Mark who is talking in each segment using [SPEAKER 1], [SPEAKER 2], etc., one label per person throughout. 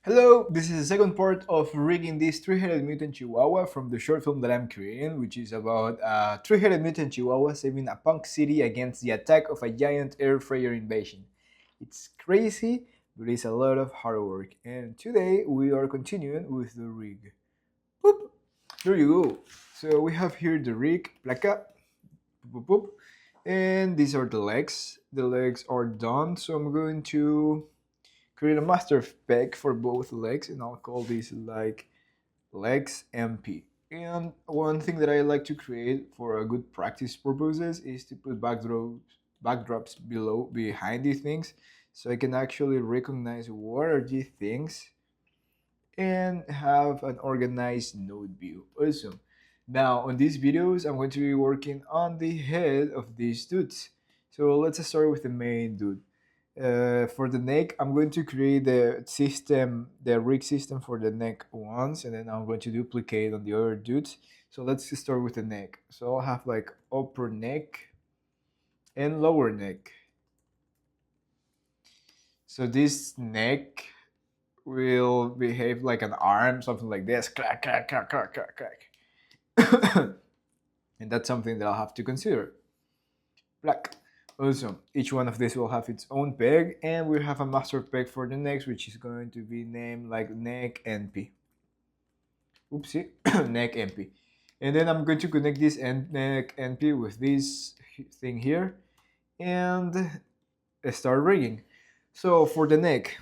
[SPEAKER 1] Hello, this is the second part of rigging this three-headed mutant chihuahua from the short film that I'm creating, which is about a three-headed mutant chihuahua saving a punk city against the attack of a giant air fryer invasion. It's crazy, but it's a lot of hard work. And today we are continuing with the rig. Boop! There you go. So we have here the rig, placa, boop, boop, boop. And these are the legs. The legs are done, so I'm going to create a master spec for both legs, and I'll call this like legs MP. And one thing that I like to create for a good practice purposes is to put backdrops behind these things, so I can actually recognize what are these things and have an organized node view. Awesome. Now on these videos, I'm going to be working on the head of these dudes. So let's start with the main dude. For the neck, I'm going to create the rig system for the neck once, and then I'm going to duplicate on the other dudes. So let's start with the neck. So I'll have like upper neck and lower neck. So this neck will behave like an arm, something like this. Clack, clack, clack, clack, clack, clack. And that's something that I'll have to consider. Black. Also, each one of these will have its own peg, and we have a master peg for the next, which is going to be named like neck NP. Oopsie, neck NP. And then I'm going to connect this neck NP with this thing here and start rigging. So for the neck,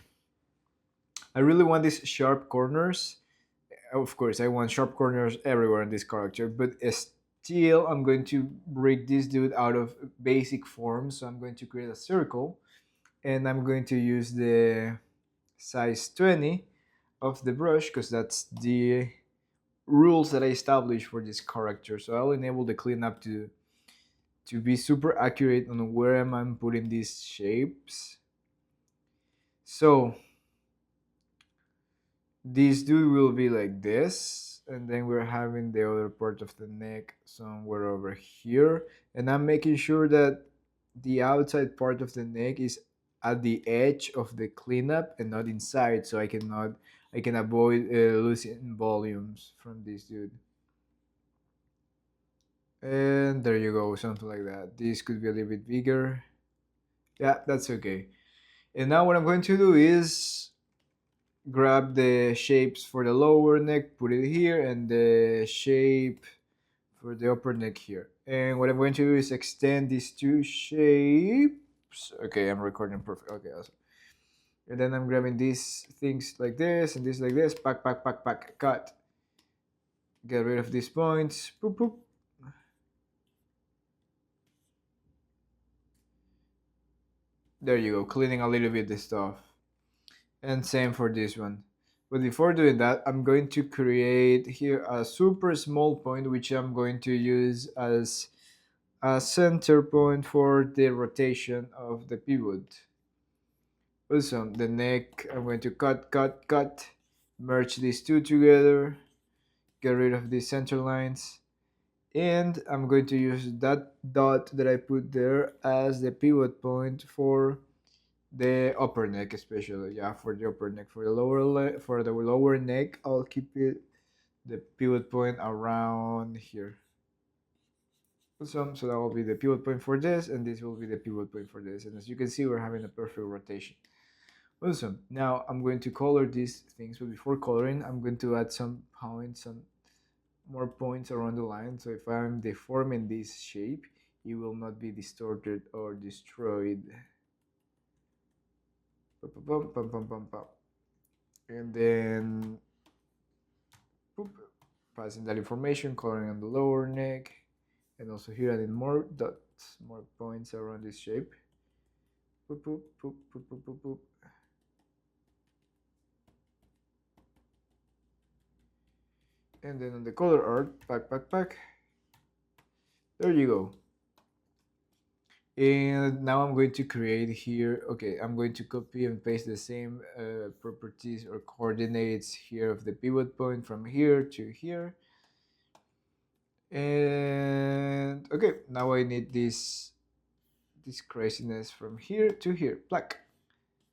[SPEAKER 1] I really want these sharp corners. Of course, I want sharp corners everywhere in this character, but still I'm going to break this dude out of basic form. So I'm going to create a circle, and I'm going to use the size 20 of the brush because that's the rules that I established for this character. So I'll enable the cleanup to be super accurate on where I'm putting these shapes. So this dude will be like this, and then we're having the other part of the neck somewhere over here, and I'm making sure that the outside part of the neck is at the edge of the cleanup and not inside, so I can avoid losing volumes from this dude. And there you go, something like that. This could be a little bit bigger. Yeah, that's okay. And now what I'm going to do is grab the shapes for the lower neck, put it here, and the shape for the upper neck here. And what I'm going to do is extend these two shapes. Okay, I'm recording perfect. Okay, awesome. And then I'm grabbing these things like this and this like this. Pack, pack, pack, pack, cut. Get rid of these points. Boop, boop. There you go, cleaning a little bit the stuff. And same for this one. But before doing that, I'm going to create here a super small point, which I'm going to use as a center point for the rotation of the pivot. Also, the neck, I'm going to cut, cut, cut, merge these two together, get rid of these center lines, and I'm going to use that dot that I put there as the pivot point for the upper neck, especially. Yeah, for the upper neck. For the for the lower neck, I'll keep it the pivot point around here. Awesome. So that will be the pivot point for this, and this will be the pivot point for this. And as you can see, we're having a perfect rotation. Awesome. Now I'm going to color these things, but before coloring, I'm going to add some points, some more points around the line. So if I'm deforming this shape, it will not be distorted or destroyed. And then boop, passing that information, coloring on the lower neck, and also here adding more dots, more points around this shape. Boop, boop, boop, boop, boop, boop, boop. And then on the color art, pack, pack, pack. There you go. And now I'm going to create here, okay, I'm going to copy and paste the same properties or coordinates here of the pivot point from here to here. And okay, now I need this craziness from here to here, black.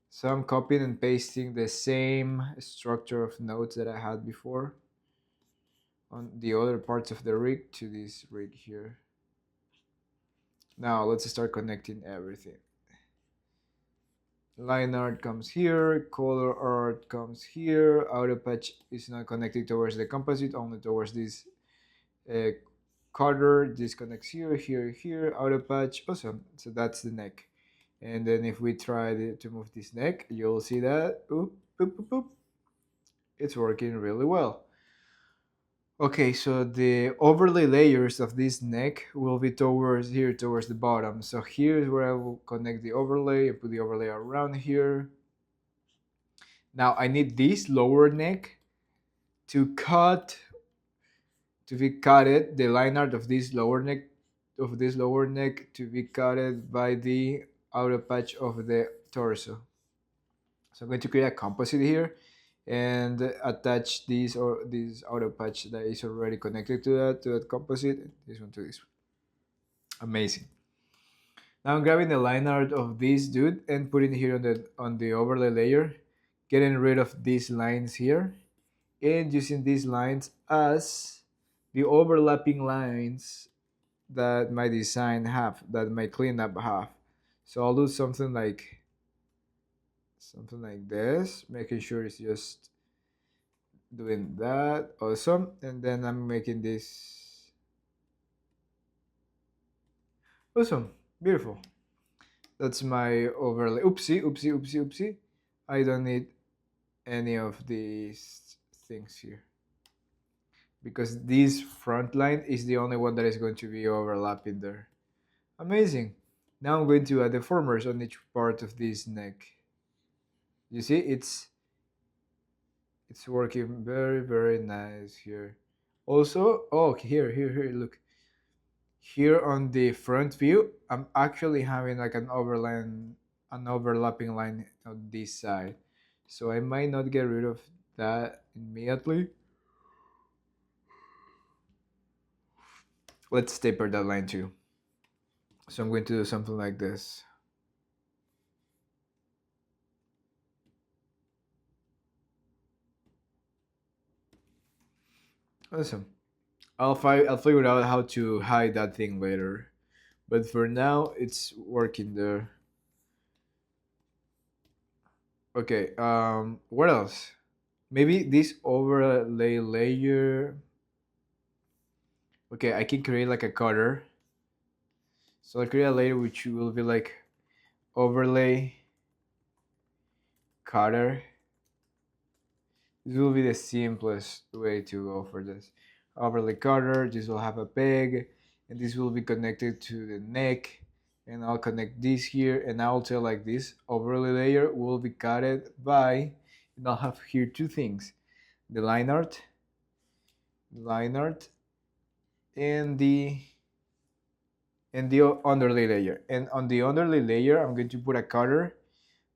[SPEAKER 1] So I'm copying and pasting the same structure of nodes that I had before on the other parts of the rig to this rig here. Now let's start connecting everything. Line art comes here, color art comes here, auto patch is not connected towards the composite, only towards this uh, cutter. This connects here, here, here, auto patch. Awesome. So that's the neck. And then if we try to move this neck, you'll see that oop, boop, boop, boop, it's working really well. Okay, so the overlay layers of this neck will be towards here, towards the bottom. So here's where I will connect the overlay and put the overlay around here. Now I need this lower neck to be cutted, the line art of this lower neck to be cutted by the outer patch of the torso. So I'm going to create a composite here and attach this outer patch that is already connected to that composite, this one to this one. Amazing. Now I'm grabbing the line art of this dude and putting it here on the overlay layer, getting rid of these lines here and using these lines as the overlapping lines that my design have, that my cleanup have. So I'll do something like this, making sure it's just doing that. Awesome. And then I'm making this. Awesome. Beautiful. That's my overlay. Oopsie, oopsie, oopsie, oopsie. I don't need any of these things here, because this front line is the only one that is going to be overlapping there. Amazing. Now I'm going to add deformers on each part of this neck. You see, it's working very, very nice here. Also, oh, here, look. Here on the front view, I'm actually having like an overlapping line on this side. So I might not get rid of that immediately. Let's taper that line too. So I'm going to do something like this. Awesome. I'll figure out how to hide that thing later, but for now it's working there. Okay. What else? Maybe this overlay layer. Okay, I can create like a cutter. So I'll create a layer which will be like overlay cutter. This will be the simplest way to go for this. Overlay cutter, this will have a peg, and this will be connected to the neck. And I'll connect this here, and I'll tell like this overlay layer will be cutted by, and I'll have here two things: the line art, and the underlay layer. And on the underlay layer, I'm going to put a cutter,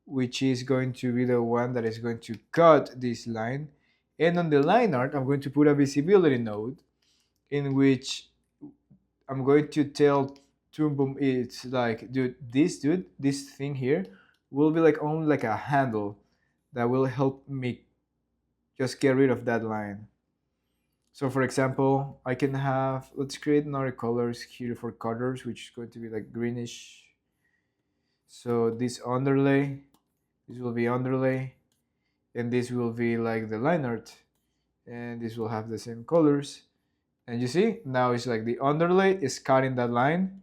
[SPEAKER 1] which is going to be the one that is going to cut this line. And on the line art, I'm going to put a visibility node in which I'm going to tell Toon Boom, it's like, dude, this thing here will be like only like a handle that will help me just get rid of that line. So for example, I can have, let's create another colors here for cutters, which is going to be like greenish. So this underlay, this will be underlay, and this will be like the line art, and this will have the same colors. And you see, now it's like the underlay is cutting that line,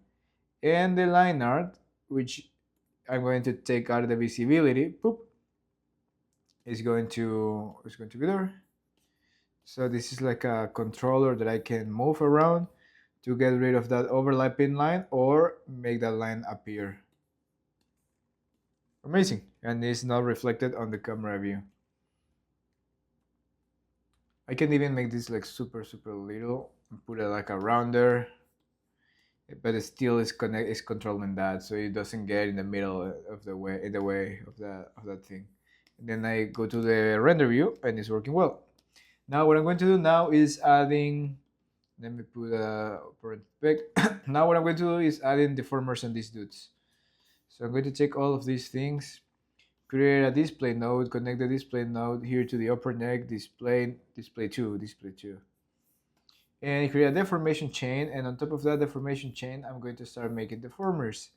[SPEAKER 1] and the line art, which I'm going to take out of the visibility, poop, is going to be there. So this is like a controller that I can move around to get rid of that overlapping line or make that line appear. Amazing. And it's not reflected on the camera view. I can even make this like super little and put it like around there, but it still is controlling that, so it doesn't get in the middle of the way of that thing. And then I go to the render view and it's working well. Now what I'm going to do now is adding, let me put a perspective. Now what I'm going to do is adding deformers on these dudes. So I'm going to take all of these things, Create a display node, connect the display node here to the upper neck, display 2, and create a deformation chain, and on top of that deformation chain I'm going to start making deformers.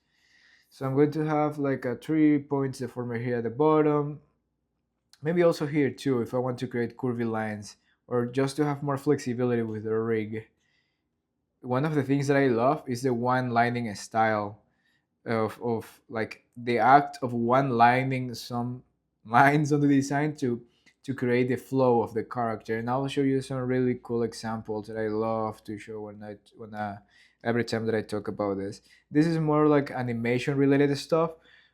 [SPEAKER 1] So I'm going to have like a 3 points deformer here at the bottom, maybe also here too if I want to create curvy lines or just to have more flexibility with the rig. One of the things that I love is the one lining style of like the act of one lining some lines on the design to create the flow of the character. And I'll show you some really cool examples that I love to show when every time that I talk about this. This is more like animation related stuff,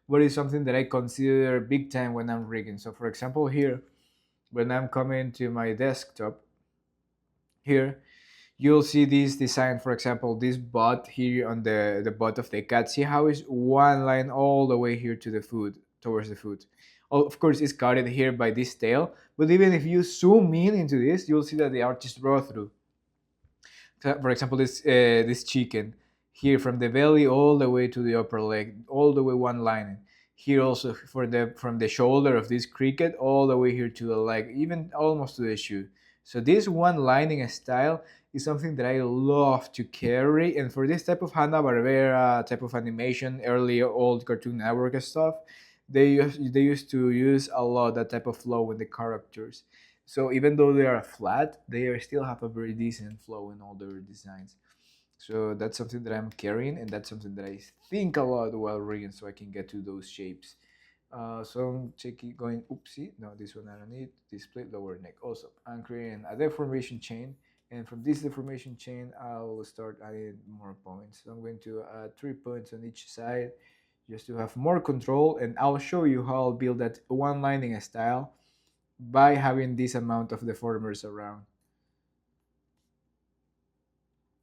[SPEAKER 1] but it's something that I consider big time when I'm rigging. So for example here, when I'm coming to my desktop here, you'll see this design, for example, this butt here on the butt of the cat. See how it's one line all the way here to the foot, towards the foot. Oh, of course, it's guarded here by this tail, but even if you zoom in into this, you'll see that the artist draw through. So, for example, this chicken here from the belly all the way to the upper leg, all the way one line. Here also for the from the shoulder of this cricket all the way here to the leg, even almost to the shoe. So this one lining style is something that I love to carry, and for this type of Hanna Barbera type of animation, early old Cartoon Network stuff, they used to use a lot that type of flow with the characters. So even though they are flat, they are still have a very decent flow in all their designs. So that's something that I'm carrying, and that's something that I think a lot while rigging, so I can get to those shapes. So I'm checking, going, oopsie, no, this one I don't need. Display lower neck. Also, I'm creating a deformation chain, and from this deformation chain, I'll start adding more points. So I'm going to add 3 points on each side, just to have more control, and I'll show you how I'll build that one lining style by having this amount of deformers around.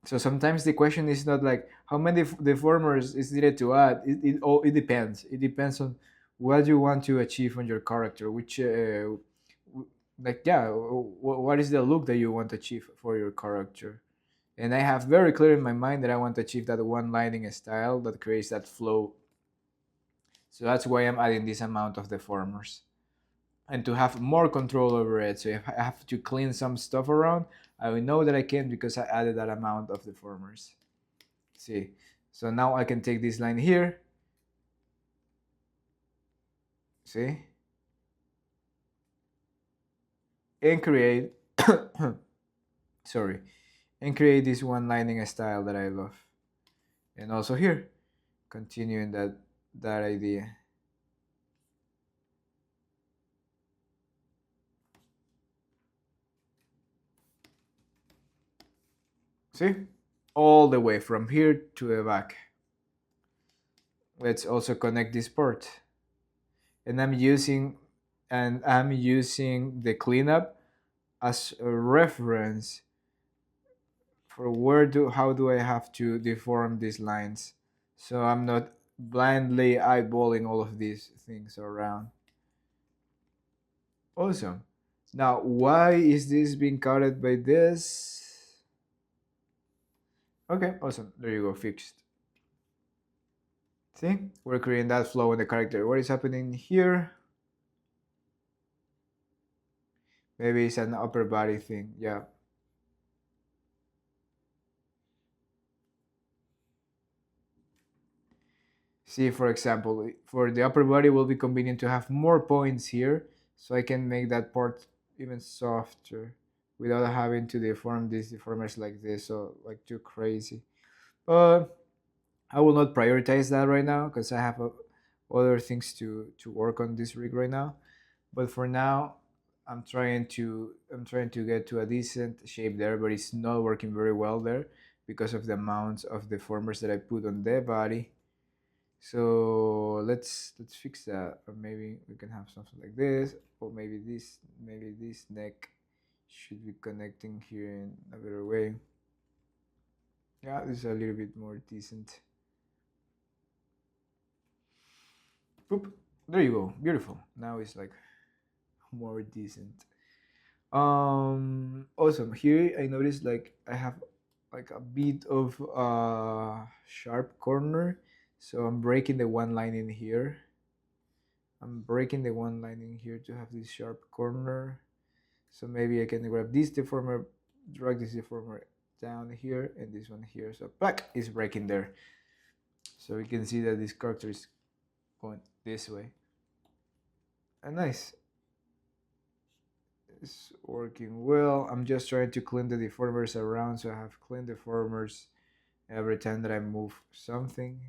[SPEAKER 1] So sometimes the question is not like how many deformers is needed to add. It depends. It depends on what you want to achieve on your character. Which like yeah, what is the look that you want to achieve for your character? And I have very clear in my mind that I want to achieve that one lining style that creates that flow. So that's why I'm adding this amount of deformers, and to have more control over it. So if I have to clean some stuff around, I will know that I can because I added that amount of deformers. See, so now I can take this line here, see, and create, sorry, and create this one lining style that I love. And also here, continuing that idea. See, all the way from here to the back. Let's also connect this port, and I'm using the cleanup as a reference for how do I have to deform these lines, so I'm not blindly eyeballing all of these things around. Awesome. Now, why is this being counted by this? Okay, awesome. There you go, fixed. See, we're creating that flow in the character. What is happening here? Maybe it's an upper body thing. Yeah. See, for example, for the upper body, will be convenient to have more points here, so I can make that part even softer without having to deform these deformers like this, so like too crazy. But I will not prioritize that right now because I have other things to work on this rig right now. But for now, I'm trying to get to a decent shape there, but it's not working very well there because of the amounts of deformers that I put on the body. So let's fix that, or maybe we can have something like this, or maybe this neck should be connecting here in a better way. Yeah, this is a little bit more decent. Boop. There you go. Beautiful. Now it's like more decent. Awesome. Here I noticed like I have like a bit of sharp corner, so I'm breaking the one line in here. I'm breaking the one line in here to have this sharp corner. So maybe I can grab this deformer, drag this deformer down here, and this one here. So black is breaking there. So we can see that this character is going this way. And nice. It's working well. I'm just trying to clean the deformers around, so I have clean deformers every time that I move something.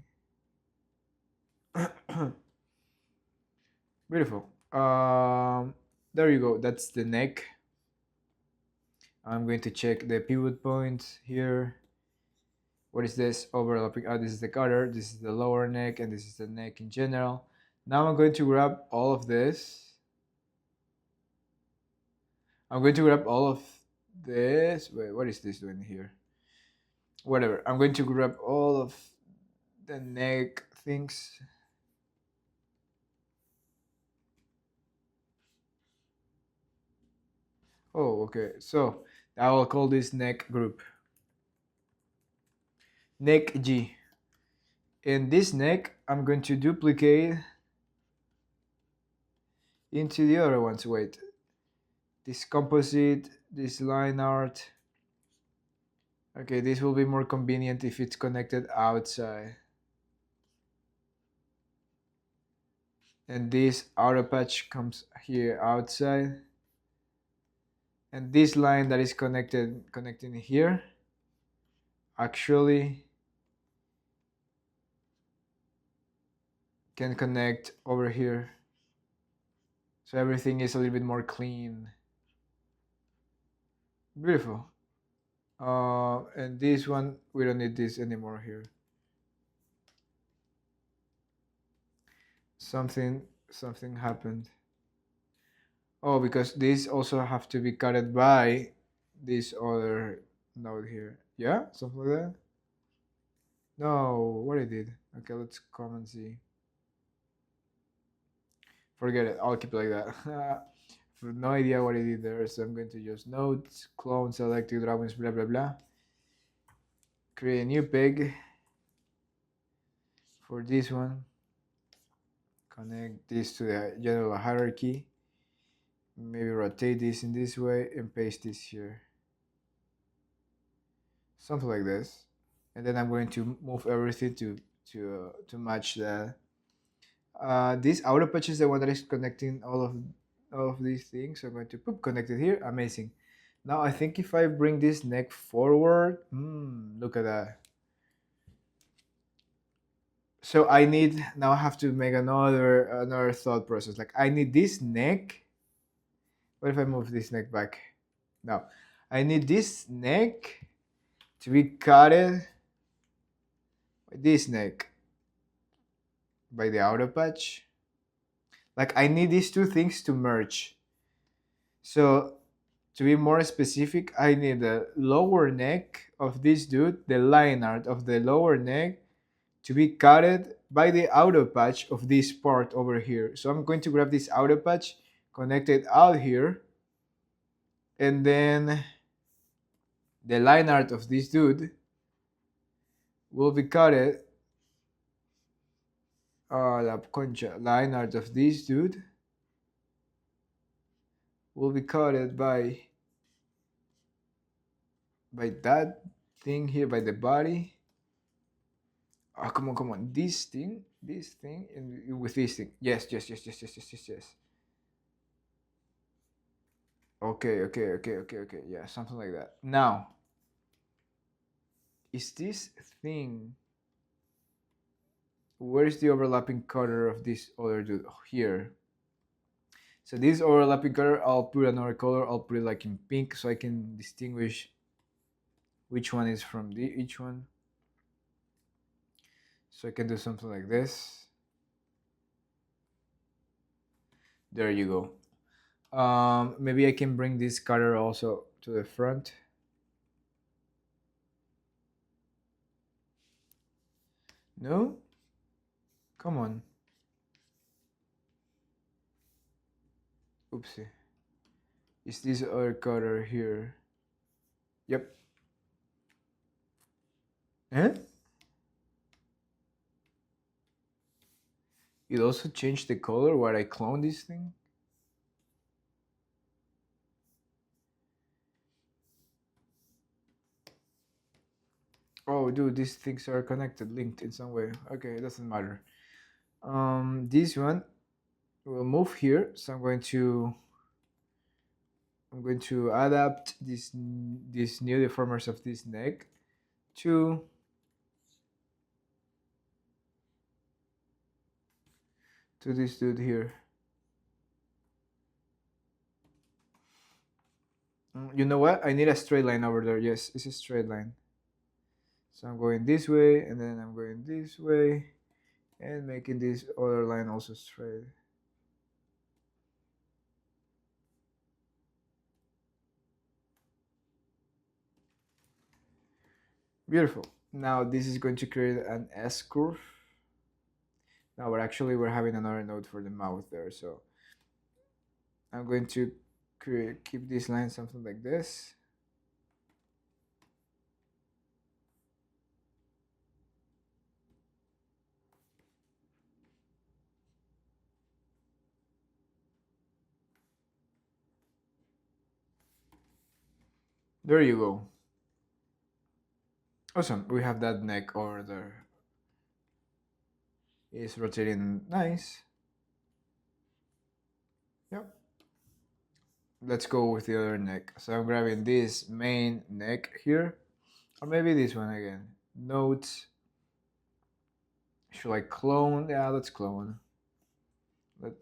[SPEAKER 1] Beautiful. There you go. That's the neck. I'm going to check the pivot points here. What is this overlapping? Oh, this is the cutter, this is the lower neck, and this is the neck in general. Now I'm going to grab all of this. I'm going to grab all of this. Wait, what is this doing here? Whatever. I'm going to grab all of the neck things. Oh, okay. So I will call this neck group. Neck G. In this neck, I'm going to duplicate into the other ones. Wait. This composite, this line art. Okay, this will be more convenient if it's connected outside. And this auto patch comes here outside. And this line that is connecting here actually can connect over here. So everything is a little bit more clean. Beautiful. And this one, we don't need this anymore here. Something happened. Oh, because these also have to be cutted by this other node here. Yeah, something like that. No, what I did. Okay, let's come and see. Forget it. I'll keep it like that. I have no idea what I did there, so I'm going to just nodes, clone, selected drawings, blah blah blah. Create a new peg for this one. Connect this to the general hierarchy. Maybe rotate this in this way and paste this here. Something like this. And then I'm going to move everything to match that. This outer patch is the one that is connecting all of these things. So I'm going to connect it here. Amazing. Now I think if I bring this neck forward, look at that. So I need, now I have to make another thought process. Like I need this neck. What if I move this neck back? No, I need this neck to be cutted by this neck by the outer patch. Like I need these two things to merge. So to be more specific, I need the lower neck of this dude, the line art of the lower neck, to be cutted by the outer patch of this part over here. So I'm going to grab this outer patch, connect it out here, and then the line art of this dude will be cutted. La concha, line art of this dude will be cutted by that thing here, by the body. Oh, come on. This thing, and with this thing. Yes. Okay. Yeah, something like that. Now, is this thing, where is the overlapping color of this other dude? Oh, here. So this overlapping color, I'll put another color. I'll put it like in pink so I can distinguish which one is from each one. So I can do something like this. There you go. Maybe I can bring this color also to the front. No? Come on. Oopsie. Is this other color here? Yep. Eh? It also changed the color where I cloned this thing. Oh, dude, these things are connected, linked in some way. Okay, it doesn't matter. This one will move here, so I'm going to adapt these new deformers of this neck to this dude here. You know what? I need a straight line over there. Yes, it's a straight line. So I'm going this way, and then I'm going this way, and making this other line also straight. Beautiful. Now this is going to create an S curve. Now we're having another node for the mouth there, so I'm going to keep this line something like this. There you go. Awesome. We have that neck over there. It's rotating nice. Yep. Let's go with the other neck. So I'm grabbing this main neck here, or maybe this one again. Notes. Should I clone? Yeah, let's clone. Let's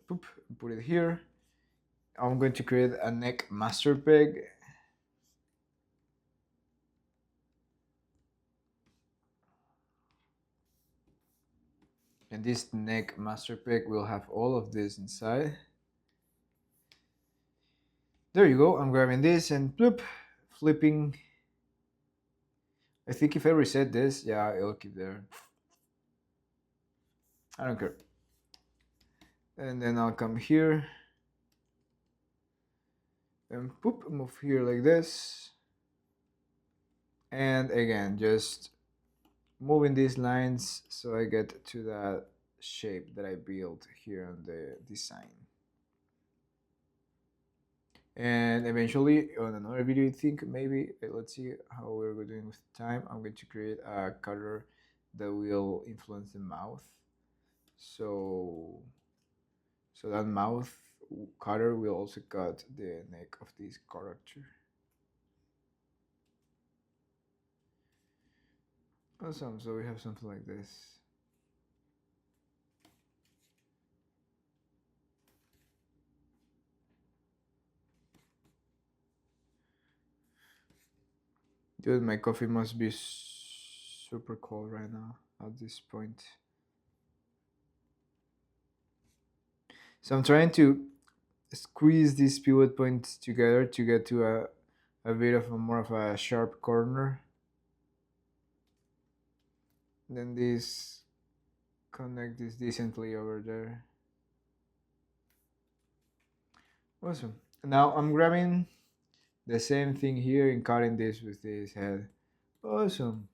[SPEAKER 1] put it here. I'm going to create a neck master peg. And this neck master peg will have all of this inside. There you go. I'm grabbing this and bloop, flipping. I think if I reset this, yeah, it'll keep there. I don't care. And then I'll come here and poop, move here like this. And again, just moving these lines so I get to that shape that I built here on the design. And eventually on another video, I think maybe, let's see how we're doing with time. I'm going to create a color that will influence the mouth. So that mouth cutter will also cut the neck of this character. Awesome, so we have something like this. Dude, my coffee must be super cold right now at this point. So I'm trying to squeeze these pivot points together to get to a bit of more of a sharp corner. Then this connect this decently over there. Awesome. Now I'm grabbing the same thing here and cutting this with this head. Awesome.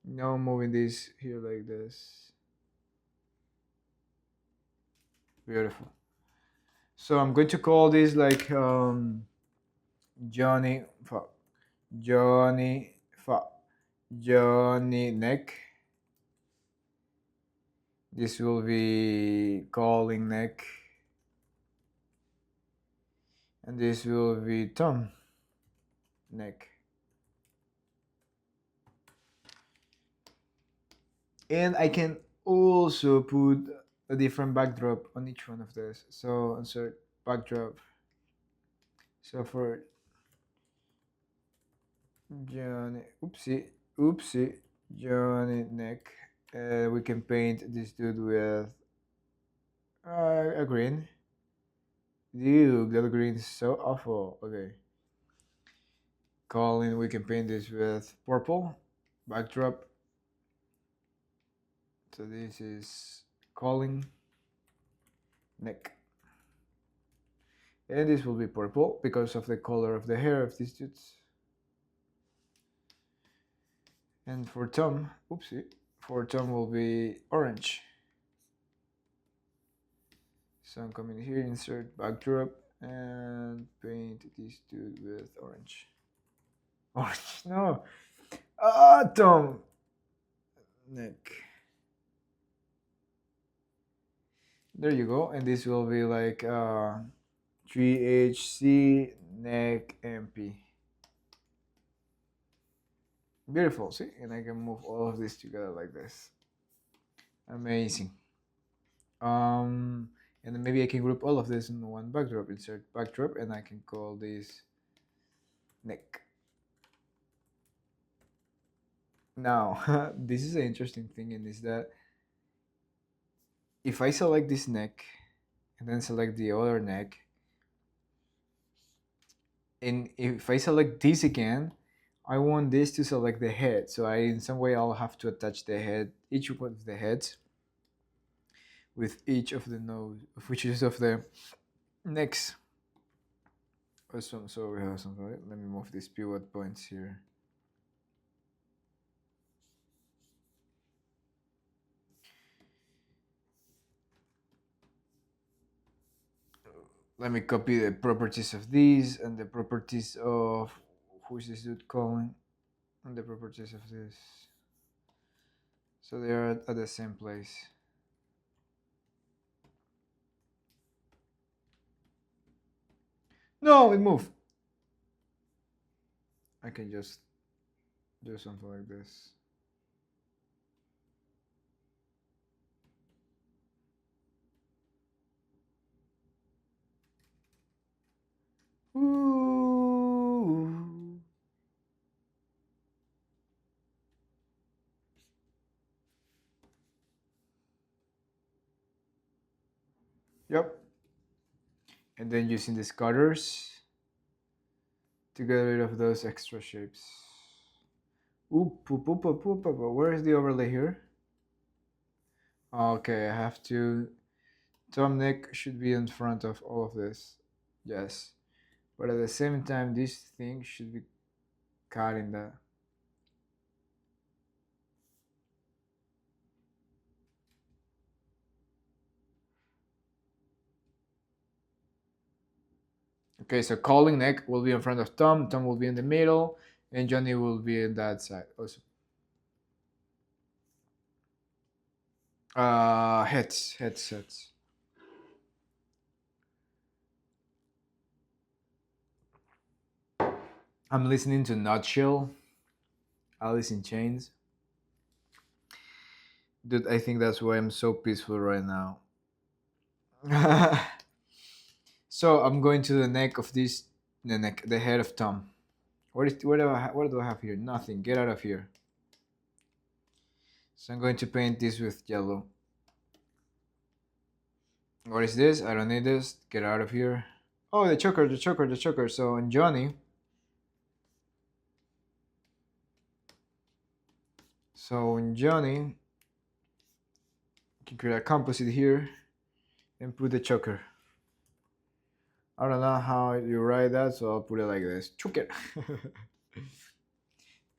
[SPEAKER 1] Now I'm moving this here like this. Beautiful. So I'm going to call this like Johnny neck. This will be calling neck. And this will be Tom neck. And I can also put a different backdrop on each one of those. So insert backdrop. So for Johnny, oopsie, Johnny neck, we can paint this dude with a green. Dude, that green is so awful. Okay. Colin, we can paint this with purple backdrop. So this is Colin neck. And this will be purple because of the color of the hair of these dudes. And for Tom, for Tom will be orange. So I'm coming here, insert backdrop, and paint this dude with orange. Orange, no. Ah, Tom. Neck. There you go, and this will be like 3HC neck MP. Beautiful, see? And I can move all of this together like this. Amazing. And then maybe I can group all of this in one backdrop, insert backdrop, and I can call this neck. Now, this is an interesting thing, and is that if I select this neck and then select the other neck, and if I select this again, I want this to select the head. So in some way I'll have to attach the head, each one of the heads, with each of the nose, which is of the necks. Awesome. So we have something. Right? Let me move these pivot points here. Let me copy the properties of these and the properties of who is this dude calling, and the properties of this. So they are at the same place. No, it moved. I can just do something like this. Ooh. Yep. And then using the cutters to get rid of those extra shapes. Oop, oop, oop, oop, oop, oop. Where is the overlay here? Okay, I have to. Tom neck should be in front of all of this. Yes. But at the same time, this thing should be cut in the. Okay, so calling neck will be in front of Tom, Tom will be in the middle, and Johnny will be in that side. Awesome. Headsets. I'm listening to Nutshell, Alice in Chains. Dude, I think that's why I'm so peaceful right now. So I'm going to the neck of this, the head of Tom. What do I have here? Nothing. Get out of here. So I'm going to paint this with yellow. What is this? I don't need this. Get out of here. Oh, the choker. So in Johnny. You can create a composite here and put the choker. I don't know how you write that, so I'll put it like this. Choker.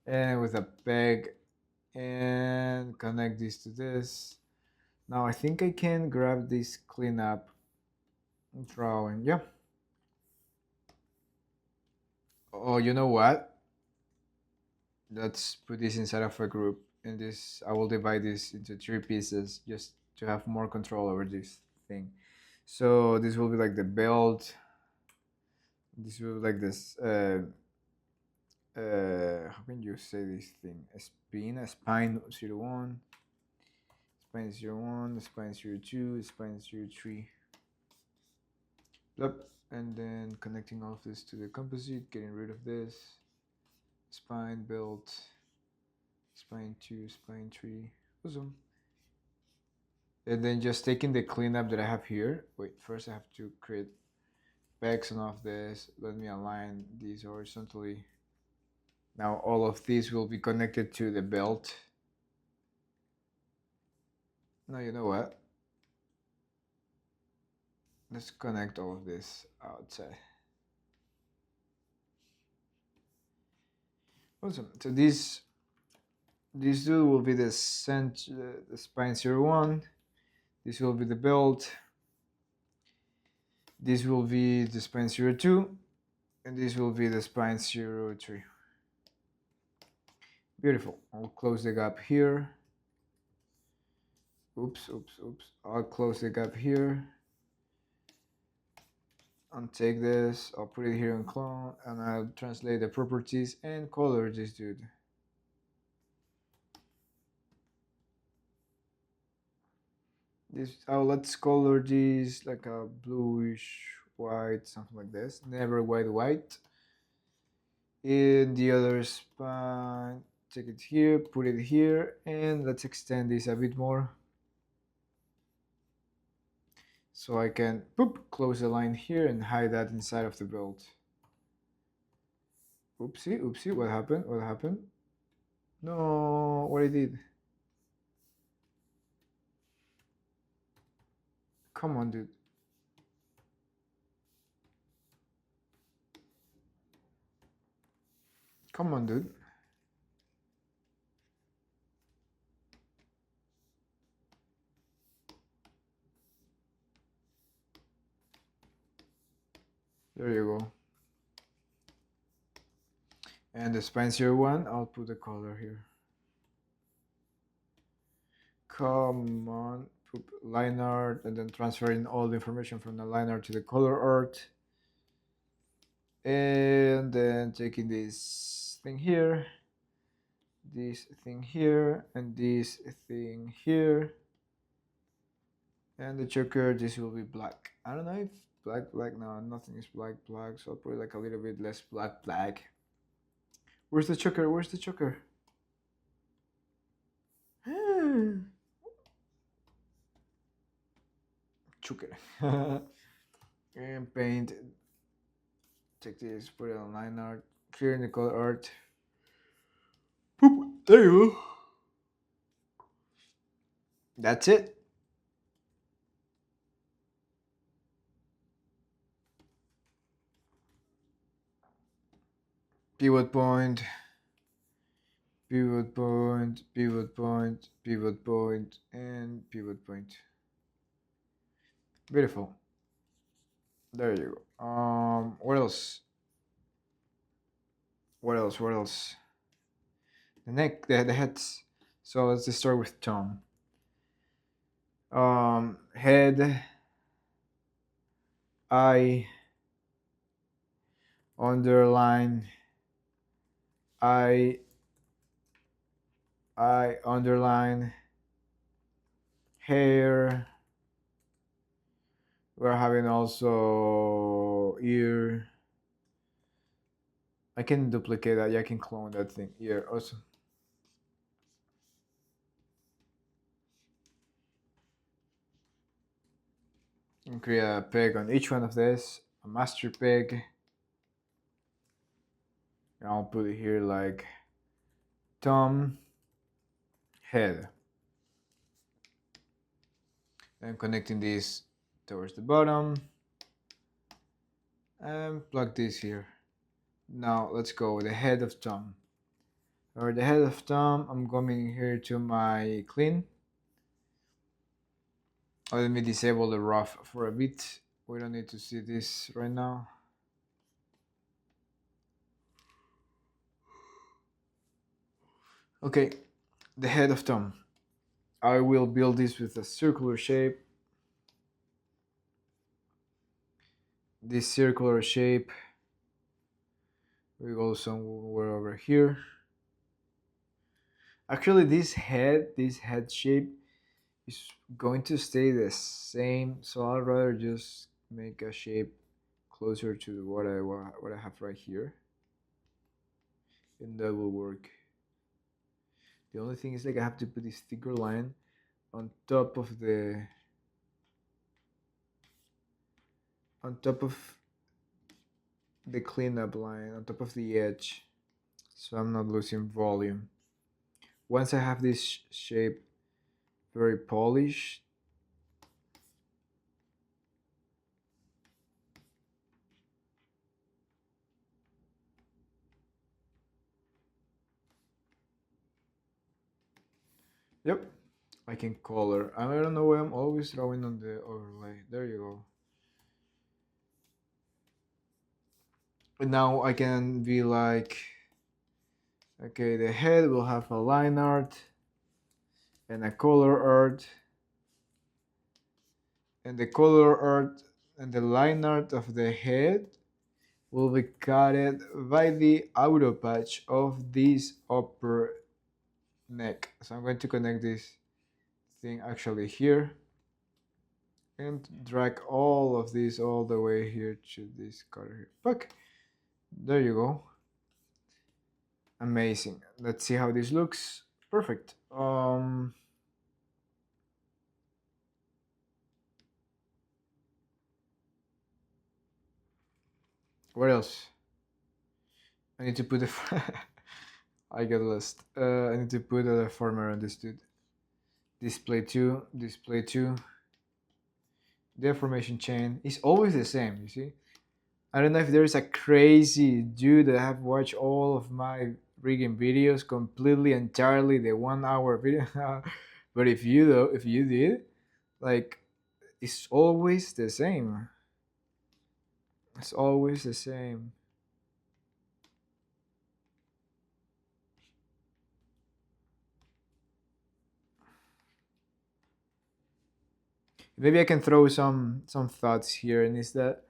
[SPEAKER 1] And with a peg, and connect this to this. Now I think I can grab this cleanup drawing. Yeah. Oh, you know what? Let's put this inside of a group. And this, I will divide this into 3 pieces just to have more control over this thing. So this will be like the belt. This will be like this. How can you say this thing? A spine 01, spine 01, spine 02, spine 03. Yep. And then connecting all of this to the composite, getting rid of this. Spine, belt, spine 2, spine 3. Awesome. And then just taking the cleanup that I have here. Wait, first I have to create pegs on off this. Let me align these horizontally. Now all of these will be connected to the belt. Now you know what? Let's connect all of this outside. Awesome. So this dude will be the center, the spine 01. This will be the belt. This will be the spine 02, and this will be the spine 03. Beautiful. I'll close the gap here. Oops. I'll close the gap here. Untake this. I'll put it here in clone, and I'll translate the properties and color this dude. Let's color this like a bluish white, something like this. Never white. In the other spine, take it here, put it here, and let's extend this a bit more. So I can close the line here and hide that inside of the belt. Oopsie, what happened? No, what I did? Come on, dude. Come on, dude. There you go. And the spine 01, I'll put the color here. Come on, line art, and then transferring all the information from the line art to the color art. And then taking this thing here, this thing here, and this thing here. And the choker, this will be black. I don't know if black, no, nothing is black, so I'll put like a little bit less black. Where's the choker? Choker. And paint. Take this, put it on line art, clear in the color art. Boop, there you go. That's it. Pivot point, and pivot point. Beautiful. There you go. What else? The neck, the heads. So let's just start with Tom. Head, eye, underline, eye, underline, hair. We're having also ear. I can duplicate that. Yeah, I can clone that thing. Ear also. And create a peg on each one of this. A master peg. And I'll put it here like Tom, head. And connecting this towards the bottom. And plug this here. Now let's go with the head of Tom. Or the head of Tom, I'm coming here to my clean. Let me disable the rough for a bit. We don't need to see this right now. Okay, the head of Tom. I will build this with a circular shape. This circular shape, we go somewhere over here. Actually, this head shape is going to stay the same, so I'd rather just make a shape closer to what I have right here, and that will work. The only thing is like I have to put this thicker line on top of the cleanup line, on top of the edge, so I'm not losing volume. Once I have this shape very polished, yep, I can color. I don't know why I'm always drawing on the overlay. There you go. And now I can be like, okay, the head will have a line art and a color art, and the color art and the line art of the head will be cut by the auto patch of this upper neck. So I'm going to connect this thing actually here and drag all of this all the way here to this cutter here. Fuck. There you go. Amazing. Let's see how this looks. Perfect. What else? I need to put a. I got lost. I need to put a deformer on this dude. Display 2, display 2. Deformation chain is always the same, you see? I don't know if there's a crazy dude that have watched all of my rigging videos completely, entirely, the 1 hour video. But if you though, if you did, like, it's always the same. It's always the same. Maybe I can throw some thoughts here, and is that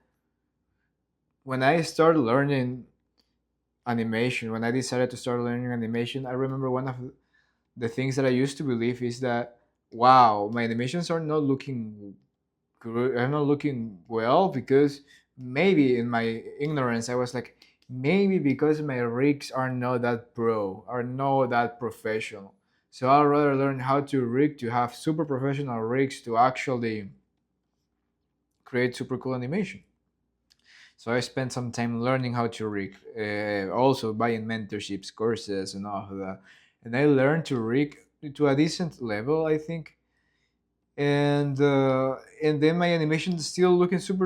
[SPEAKER 1] when I started learning animation, when I decided to start learning animation, I remember one of the things that I used to believe is that, wow, my animations are not looking good, are not looking well, because maybe in my ignorance I was like, maybe because my rigs are not that pro, are not that professional. So I'd rather learn how to rig to have super professional rigs to actually create super cool animation. So I spent some time learning how to rig, also buying mentorships, courses, and all of that. And I learned to rig to a decent level, I think. And then my animation is still looking super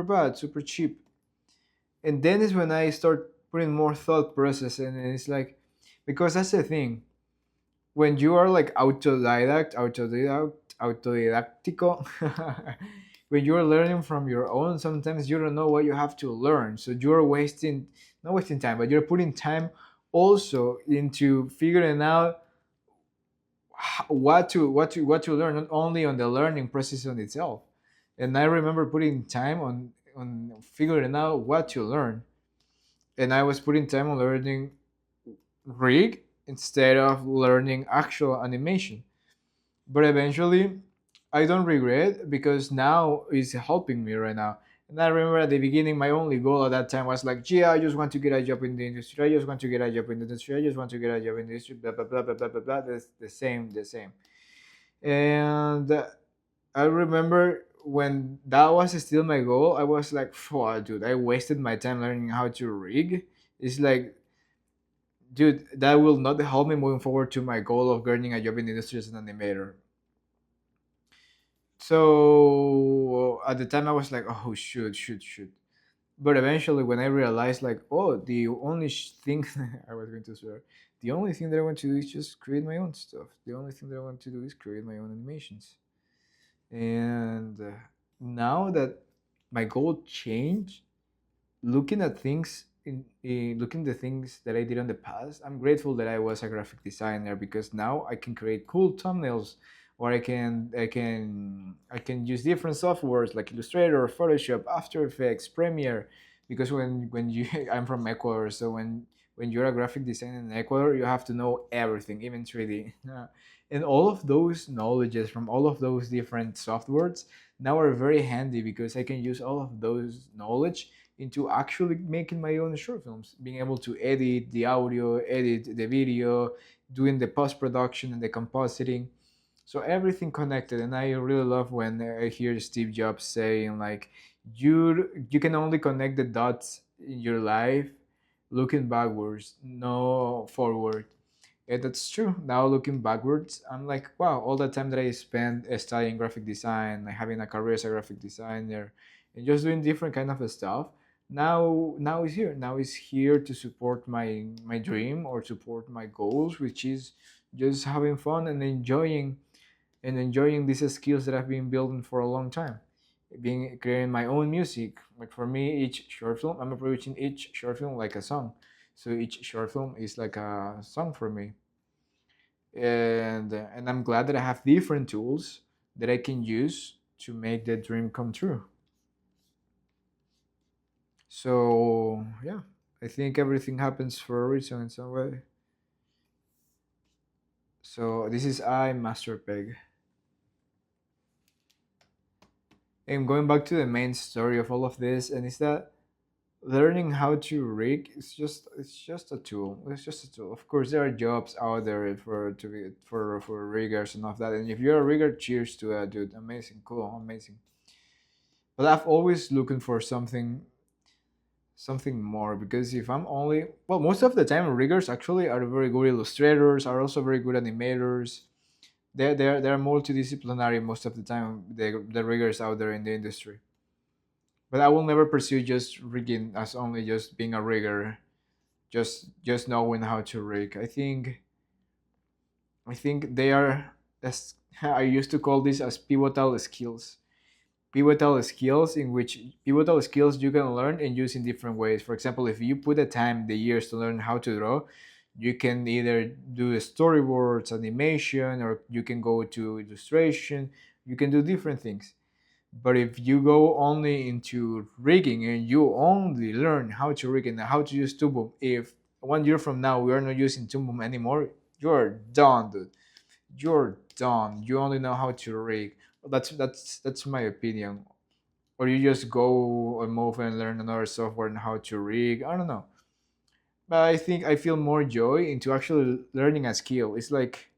[SPEAKER 1] bad, super cheap. And then is when I start putting more thought process, and it's like, because that's the thing, when you are like autodidactical, when you're learning from your own, sometimes you don't know what you have to learn, so you're wasting, not wasting time, but you're putting time also into figuring out what to learn, not only on the learning process on itself. And I remember putting time on figuring out what to learn, and I was putting time on learning rig instead of learning actual animation. But eventually, I don't regret, because now it's helping me right now. And I remember at the beginning, my only goal at that time was like, yeah, I just want to get a job in the industry. I just want to get a job in the industry. I just want to get a job in the industry. Blah blah blah blah blah blah blah. That's the same, the same. And I remember when that was still my goal, I was like, "Fuck, dude, I wasted my time learning how to rig." It's like, dude, that will not help me moving forward to my goal of getting a job in the industry as an animator. So at the time, I was like, "Oh, shoot." But eventually, when I realized, like, oh, the only thing I was going to swear, the only thing that I want to do is just create my own stuff. The only thing that I want to do is create my own animations. And now that my goal changed, looking at things looking the things that I did in the past, I'm grateful that I was a graphic designer, because now I can create cool thumbnails, or I can use different softwares like Illustrator, Photoshop, After Effects, Premiere. Because when you I'm from Ecuador, so when you're a graphic designer in Ecuador, you have to know everything, even 3D. And all of those knowledges from all of those different softwares now are very handy, because I can use all of those knowledge into actually making my own short films, being able to edit the audio, edit the video, doing the post production and the compositing. So everything connected, and I really love when I hear Steve Jobs saying like, you can only connect the dots in your life looking backwards, no forward. Yeah, that's true. Now looking backwards, I'm like, wow, all the time that I spent studying graphic design, like having a career as a graphic designer, and just doing different kind of stuff. Now is here. Now is here to support my dream, or support my goals, which is just having fun and enjoying these skills that I've been building for a long time. being creating my own music. Like for me, each short film, I'm approaching each short film like a song. So each short film is like a song for me, and I'm glad that I have different tools that I can use to make that dream come true. So yeah, I think everything happens for a reason in some way. So this is I Master Peg. And going back to the main story of all of this, and is that learning how to rig is just a tool. It's just a tool. Of course, there are jobs out there for riggers and all of that. And if you're a rigger, cheers to that, dude. Amazing, cool, amazing. But I've always looking for something more, because if I'm only, well, most of the time riggers actually are very good illustrators, are also very good animators. They're multidisciplinary most of the time. The riggers out there in the industry. But I will never pursue just rigging as only just being a rigger, just knowing how to rig. I think they are, as I used to call this as pivotal skills. Pivotal skills in which pivotal skills you can learn and use in different ways. For example, if you put the time, the years to learn how to draw, you can either do storyboards, animation, or you can go to illustration. You can do different things. But if you go only into rigging and you only learn how to rig and how to use Toon Boom, if 1 year from now we are not using Toon Boom anymore, you're done, dude. You're done. You only know how to rig. That's my opinion. Or you just go and move and learn another software and how to rig. I don't know. But I think I feel more joy into actually learning a skill. It's like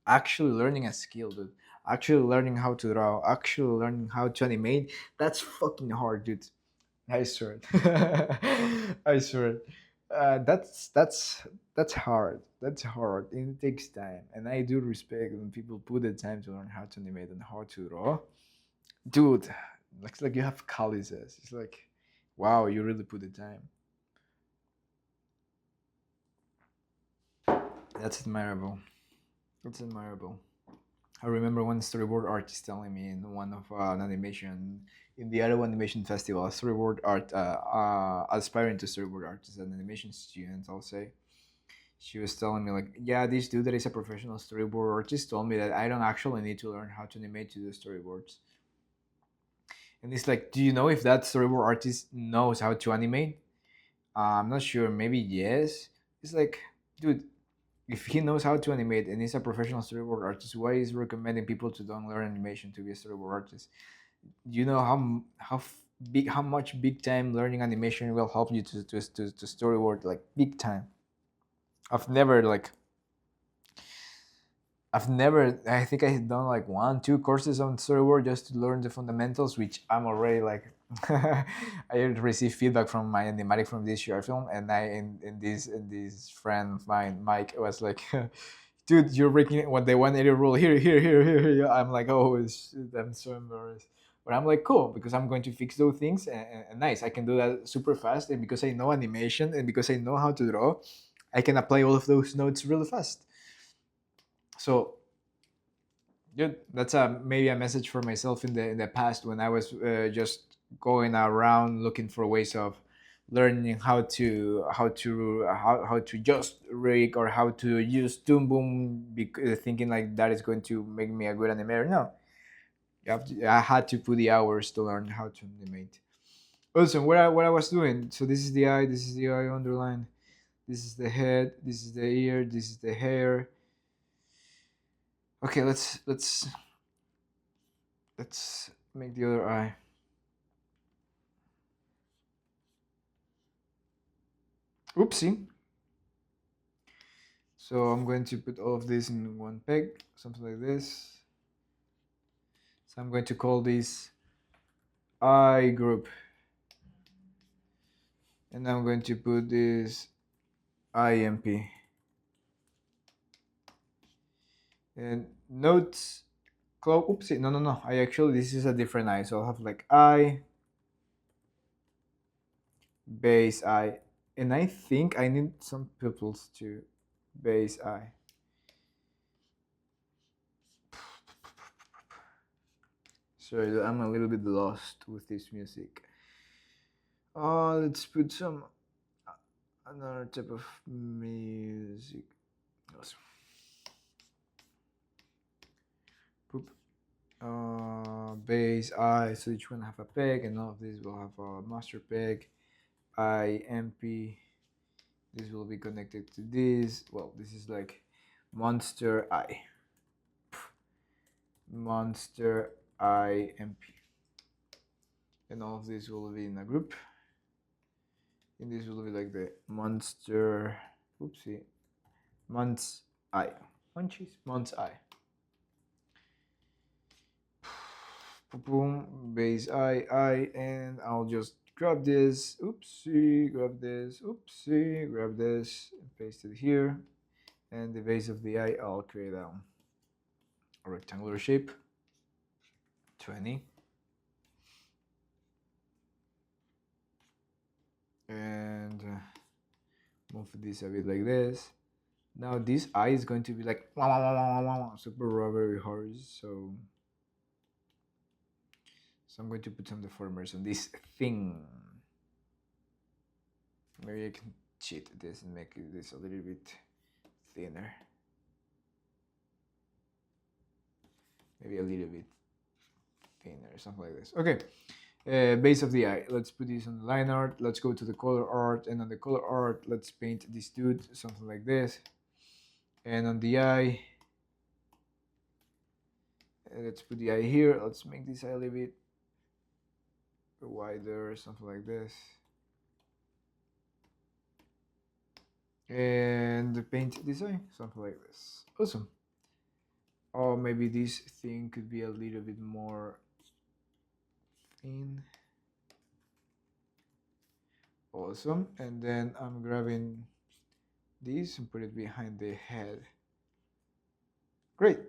[SPEAKER 1] actually learning a skill, dude. Actually learning how to draw, actually learning how to animate. That's fucking hard, dude. I swear it. I swear it. That's hard. That's hard. It takes time, and I do respect when people put the time to learn how to animate and how to draw. Dude, looks like you have calluses. It's like, wow, you really put the time. That's admirable. That's admirable. I remember one storyboard artist telling me in one of an animation in the Ottawa Animation Festival, a storyboard art aspiring to storyboard artist, an animation student, I'll say. She was telling me like, yeah, this dude that is a professional storyboard artist told me that I don't actually need to learn how to animate to do storyboards. And it's like, do you know if that storyboard artist knows how to animate? I'm not sure. Maybe yes. It's like, dude, if he knows how to animate and he's a professional storyboard artist, why is he recommending people to don't learn animation to be a storyboard artist? Do you know how much big time learning animation will help you to storyboard, like big time? I've never like I've never. I think I had done like 1, 2 courses on storyboard just to learn the fundamentals, which I'm already like. I received feedback from my animatic from this short film, and this friend of mine, Mike, was like, "Dude, you're breaking what the 180 rule here." I'm like, "Oh, I'm so embarrassed." But I'm like, cool, because I'm going to fix those things, and nice. I can do that super fast, and because I know animation and because I know how to draw, I can apply all of those notes really fast. So good. That's maybe a message for myself in the past when I was just going around looking for ways of learning how to just rig or how to use Toon Boom, thinking like that is going to make me a good animator. No, I had to put the hours to learn how to animate. Also, what I was doing. So this is the eye. This is the eye underline. This is the head. This is the ear. This is the hair. Okay, let's make the other eye. Oopsie. So I'm going to put all of this in one peg, something like this. So I'm going to call this I group. And I'm going to put this IMP. And notes, oopsie, no. This is a different I. So I'll have like I, base I. And I think I need some pupils to base I. Sorry, I'm a little bit lost with this music. Let's put some another type of music. Awesome. Boop. Bass, I, so each one have a peg, and all of these will have a master peg. I, MP. This will be connected to this. Well, this is like monster I. Monster I, MP. And all of these will be in a group. And this will be like the monster, oopsie, months I. Munchies, months I. Boom, base I, and I'll just grab this, oopsie, grab this, oopsie, grab this, and paste it here. And the base of the eye, I'll create a rectangular shape, 20. And move this a bit like this. Now this eye is going to be like super rubbery horse, so I'm going to put some deformers on this thing. Maybe I can cheat this and make this a little bit thinner. Maybe a little bit thinner, something like this. Okay, base of the eye. Let's put this on the line art. Let's go to the color art, and on the color art, let's paint this dude, something like this. And on the eye, let's put the eye here. Let's make this eye a little bit wider, something like this. And paint this eye, something like this. Awesome. Or maybe this thing could be a little bit more thin. Awesome. And then I'm grabbing this and put it behind the head. Great.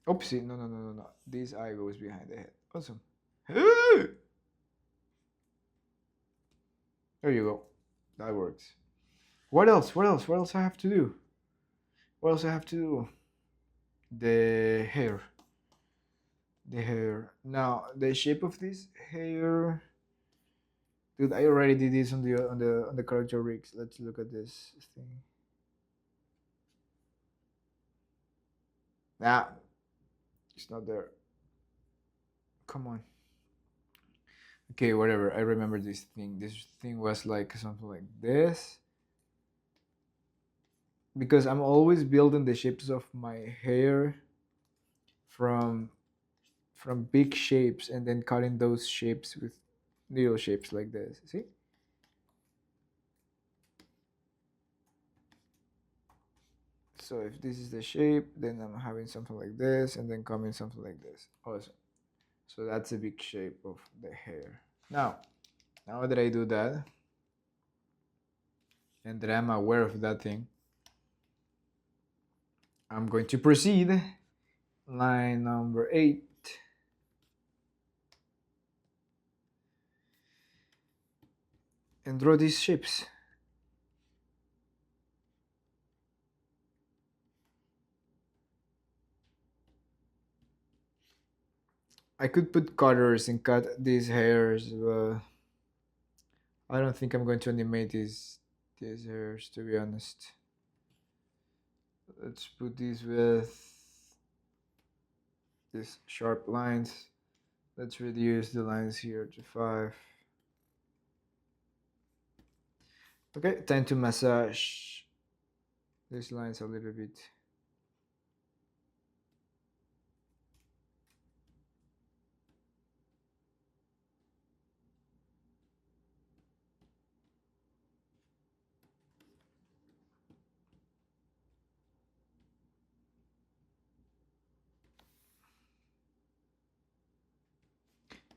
[SPEAKER 1] Oopsie, no. This eye goes behind the head. Awesome. There you go. That works. What else? What else I have to do? What else I have to do? The hair. The hair. Now the shape of this hair. Dude, I already did this on the character rigs. Let's look at this thing. Nah, it's not there. Come on. Okay, whatever. I remember this thing. This thing was like something like this. Because I'm always building the shapes of my hair from big shapes and then cutting those shapes with little shapes like this. See? So if this is the shape, then I'm having something like this and then coming something like this. Awesome. So that's a big shape of the hair. Now that I do that, and that I'm aware of that thing, I'm going to proceed. Line number 8. And draw these shapes. I could put cutters and cut these hairs, but I don't think I'm going to animate these hairs, to be honest. Let's put these with these sharp lines. Let's reduce the lines here to 5. Okay, time to massage these lines a little bit.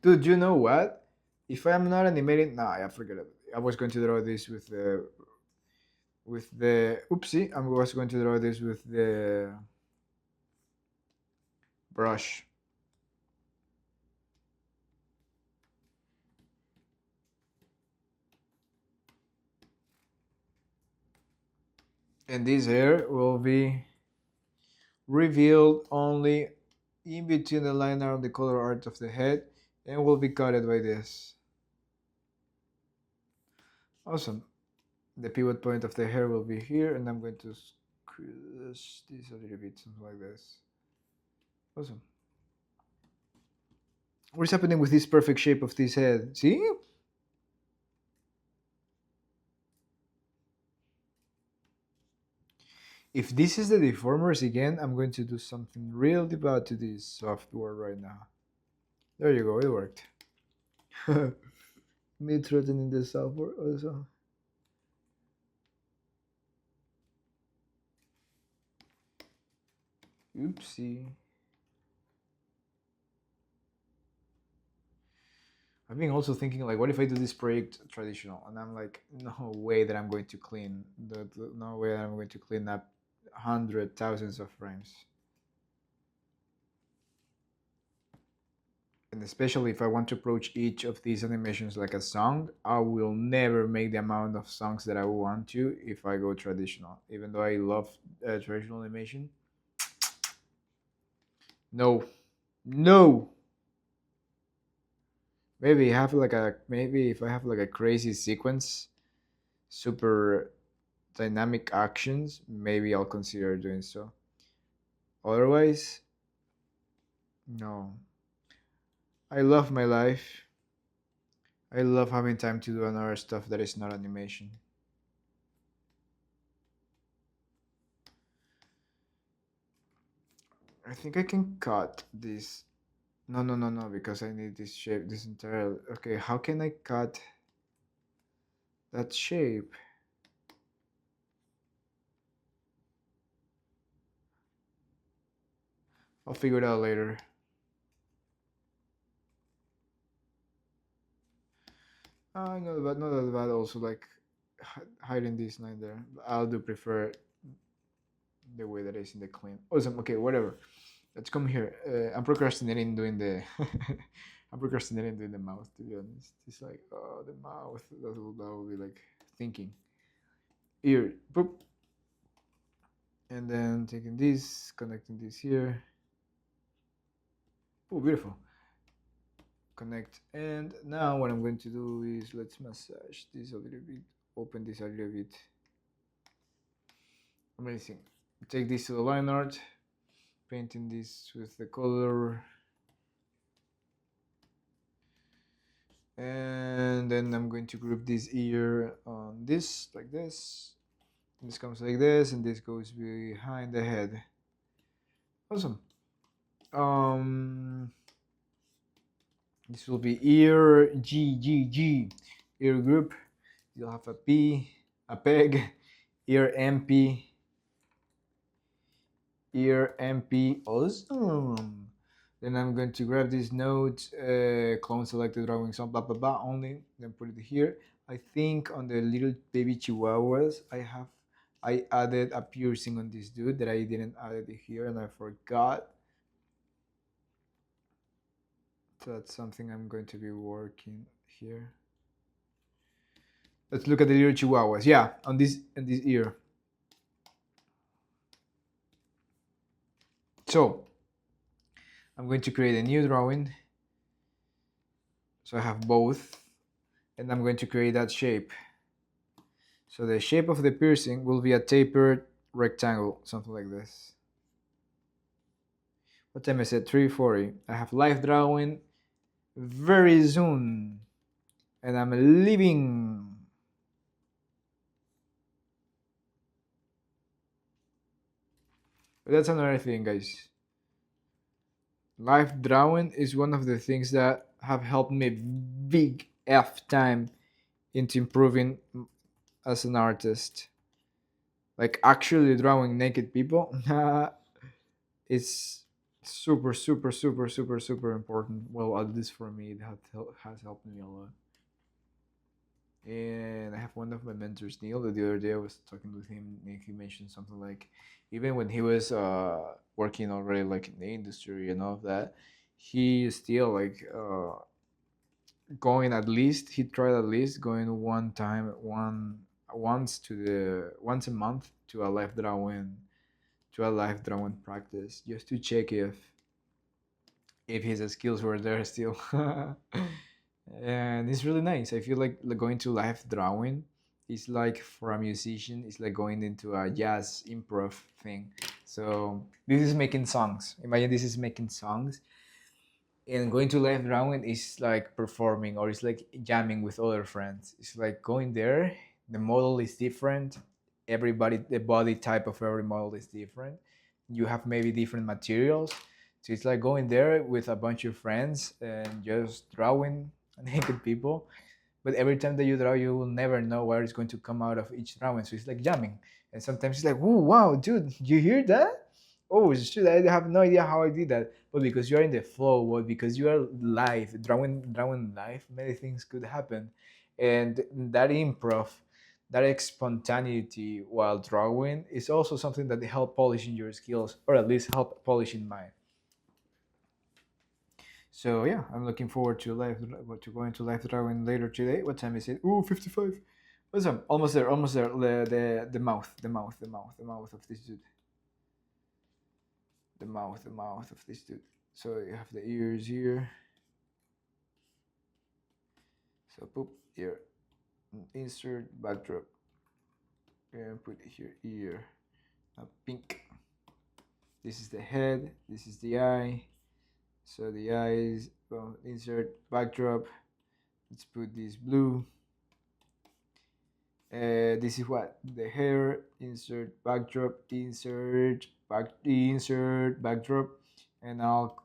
[SPEAKER 1] Dude, you know what? If I'm not animating, nah, I forget it. I was going to draw this with the oopsie. I was going to draw this with the brush. And this hair will be revealed only in between the line art and the color art of the head, and will be cutted by this. Awesome. The pivot point of the hair will be here, and I'm going to squish this a little bit, something like this. Awesome. What is happening with this perfect shape of this head? See? If this is the deformers again, I'm going to do something really bad to this software right now. There you go, it worked. Me threatening the software also. Oopsie. I've been also thinking like, what if I do this project traditional? And I'm like, no way that I'm going to clean, no way that I'm going to clean up hundred thousands of frames. And especially if I want to approach each of these animations like a song, I will never make the amount of songs that I want to if I go traditional. Even though I love traditional animation, no, no. Maybe if I have like a crazy sequence, super dynamic actions, maybe I'll consider doing so. Otherwise, no. I love my life. I love having time to do another stuff that is not animation. I think I can cut this. No, no, no, no, because I need this shape, this entire. Okay, how can I cut that shape? I'll figure it out later. Not that bad. Also, like hiding this line there. I'll do prefer the way that is in the clean. Awesome. Okay, whatever. Let's come here. I'm procrastinating doing the. I'm procrastinating doing the mouth. To be honest, it's like the mouth. That will be like thinking. Ear. Boop. And then taking this, connecting this here. Oh, beautiful. Connect. And now what I'm going to do is let's massage this a little bit. Open this a little bit. Amazing. Take this to the line art. Painting this with the color. And then I'm going to group this ear on this, like this. This comes like this, and this goes behind the head. Awesome. This will be ear G. Ear group. You'll have a P, a peg, ear MP, ear MP. Awesome. Then I'm going to grab this node, clone selected drawing some blah blah blah only. Then put it here. I think on the little baby chihuahuas, I added a piercing on this dude that I didn't add it here, and I forgot. So that's something I'm going to be working here. Let's look at the little chihuahuas. Yeah, on this ear. So I'm going to create a new drawing. So I have both, and I'm going to create that shape. So the shape of the piercing will be a tapered rectangle, something like this. What time is it? 3:40. I have live drawing very soon, and I'm leaving. But that's another thing, guys. Live drawing is one of the things that have helped me big F time into improving as an artist. Like actually drawing naked people is super important. Well, at least for me, it has helped me a lot. And I have one of my mentors, Neil. The other day I was talking with him, and he mentioned something like, even when he was working already like in the industry and all of that, he still like going at least. He tried at least going once a month to a live drawing practice just to check if if his skills were there still. And it's really nice. I feel like going to live drawing is like for a musician, it's like going into a jazz improv thing. So this is making songs. Imagine this is making songs, and going to live drawing is like performing, or it's like jamming with other friends. It's like going there. The model is different. Everybody, the body type of every model is different. You have maybe different materials. So it's like going there with a bunch of friends and just drawing naked people. But every time that you draw, you will never know what is going to come out of each drawing. So it's like jamming. And sometimes it's like, "Whoa, wow, dude, you hear that? Oh shit, I have no idea how I did that." But because you are in the flow, well, because you are live, drawing live, many things could happen. And that improv, that spontaneity while drawing is also something that help polishing your skills, or at least help polishing mine. So yeah, I'm looking forward to going to live drawing later today. What time is it? Ooh, 55. Awesome. Almost there, almost there. The mouth of this dude. The mouth of this dude. So you have the ears here. So poop here. Insert backdrop. And put it here, ear. Now pink. This is the head. This is the eye. So the eyes, well, insert backdrop. Let's put this blue. This is what the hair. Insert backdrop. Insert backdrop, and I'll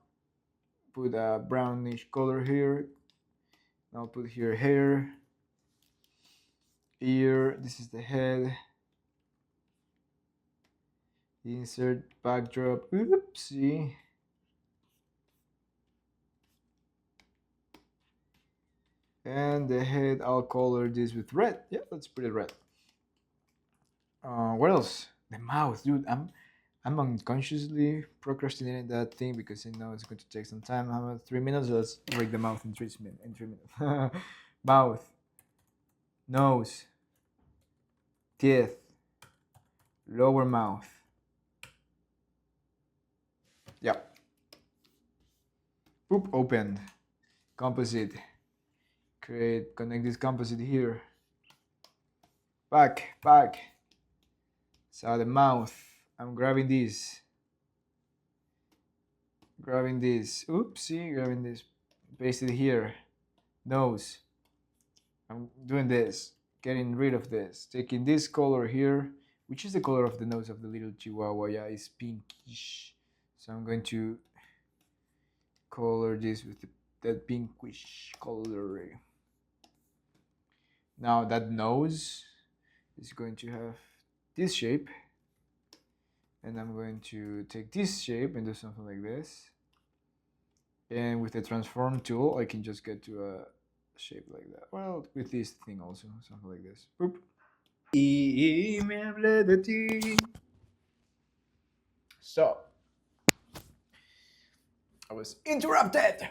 [SPEAKER 1] put a brownish color here. I'll put here hair, ear. This is the head. Insert backdrop. Oopsie. And the head, I'll color this with red. Yeah, let's put it red. What else? The mouth, dude. I'm unconsciously procrastinating that thing because I know it's going to take some time. How about 3 minutes? Let's break the mouth in 3 minutes. Mouth, nose, teeth, lower mouth. Yeah. Poop opened. Composite. Connect this composite here. Back. So the mouth. I'm grabbing this. Oopsie, grabbing this. Paste it here. Nose. I'm doing this. Getting rid of this. Taking this color here. Which is the color of the nose of the little Chihuahua? Yeah, it's pinkish. So I'm going to color this with that pinkish color. Now that nose is going to have this shape. And I'm going to take this shape and do something like this. And with the transform tool, I can just get to a shape like that. Well, with this thing also, something like this. Boop. So, I was interrupted.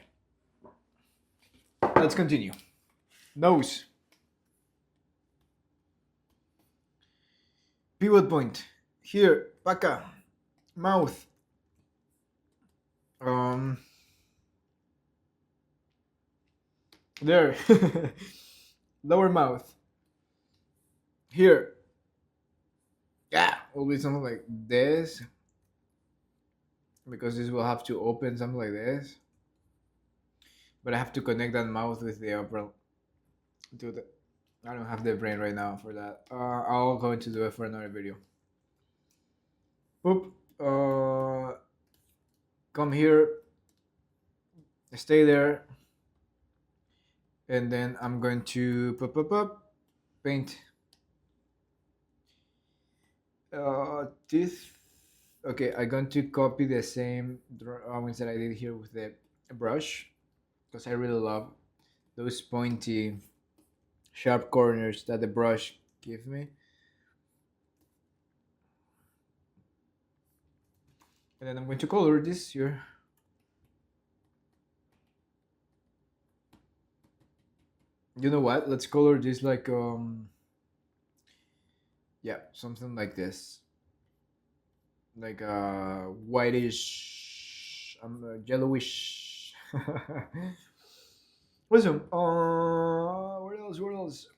[SPEAKER 1] Let's continue. Nose. Pivot point. Here, paca. Mouth. There. Lower mouth. Here. Yeah, will be something like this. Because this will have to open something like this. But I have to connect that mouth with the upper. I don't have the brain right now for that. I'll going to do it for another video. Boop. Come here. Stay there. And then I'm going to paint teeth. Okay, I'm going to copy the same drawings that I did here with the brush, because I really love those pointy, sharp corners that the brush gives me. And then I'm going to color this here. You know what? Let's color this like yeah, something like this, like a whitish, yellowish Awesome. What else? What else?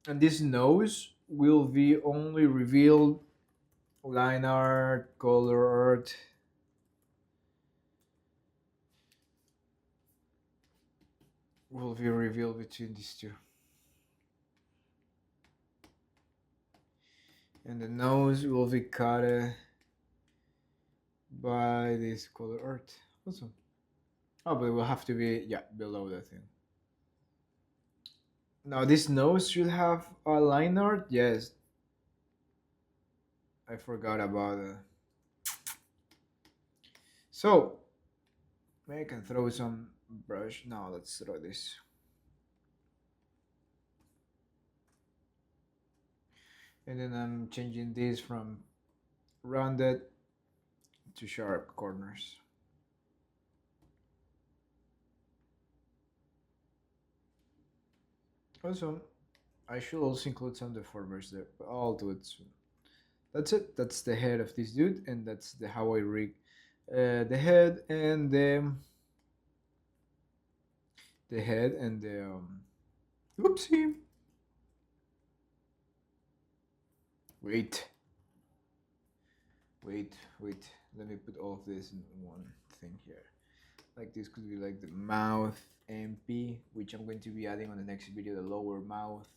[SPEAKER 1] And this nose will be only revealed line art, color art. Will be revealed between these two. And the nose will be cut by this color art. Awesome. Oh, but it will have to be, yeah, below the thing. Now this nose should have a line art. Yes, I forgot about it. So maybe I can throw some brush. No, let's throw this. And then I'm changing this from rounded to sharp corners. Also, I should also include some deformers there, but I'll do it soon. That's it. That's the head of this dude, and that's the how I rig the head and the head and the oopsie. Wait. Wait. Let me put all of this in one thing here. Like this could be like the mouth MP, which I'm going to be adding on the next video, the lower mouth.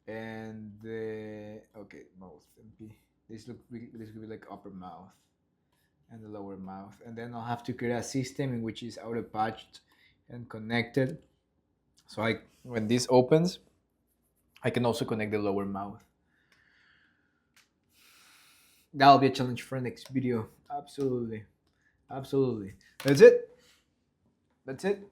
[SPEAKER 1] And the okay, mouth MP. This could be like upper mouth and the lower mouth. And then I'll have to create a system in which is auto patched and connected. So when this opens, I can also connect the lower mouth. That'll be a challenge for next video. Absolutely. That's it.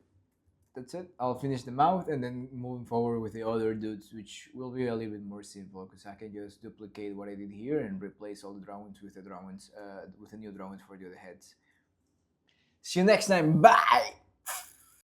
[SPEAKER 1] I'll finish the mouth and then moving forward with the other dudes, which will be a little bit more simple because I can just duplicate what I did here and replace all the drawings with the drawings with the new drawings for the other heads. See you next time. Bye.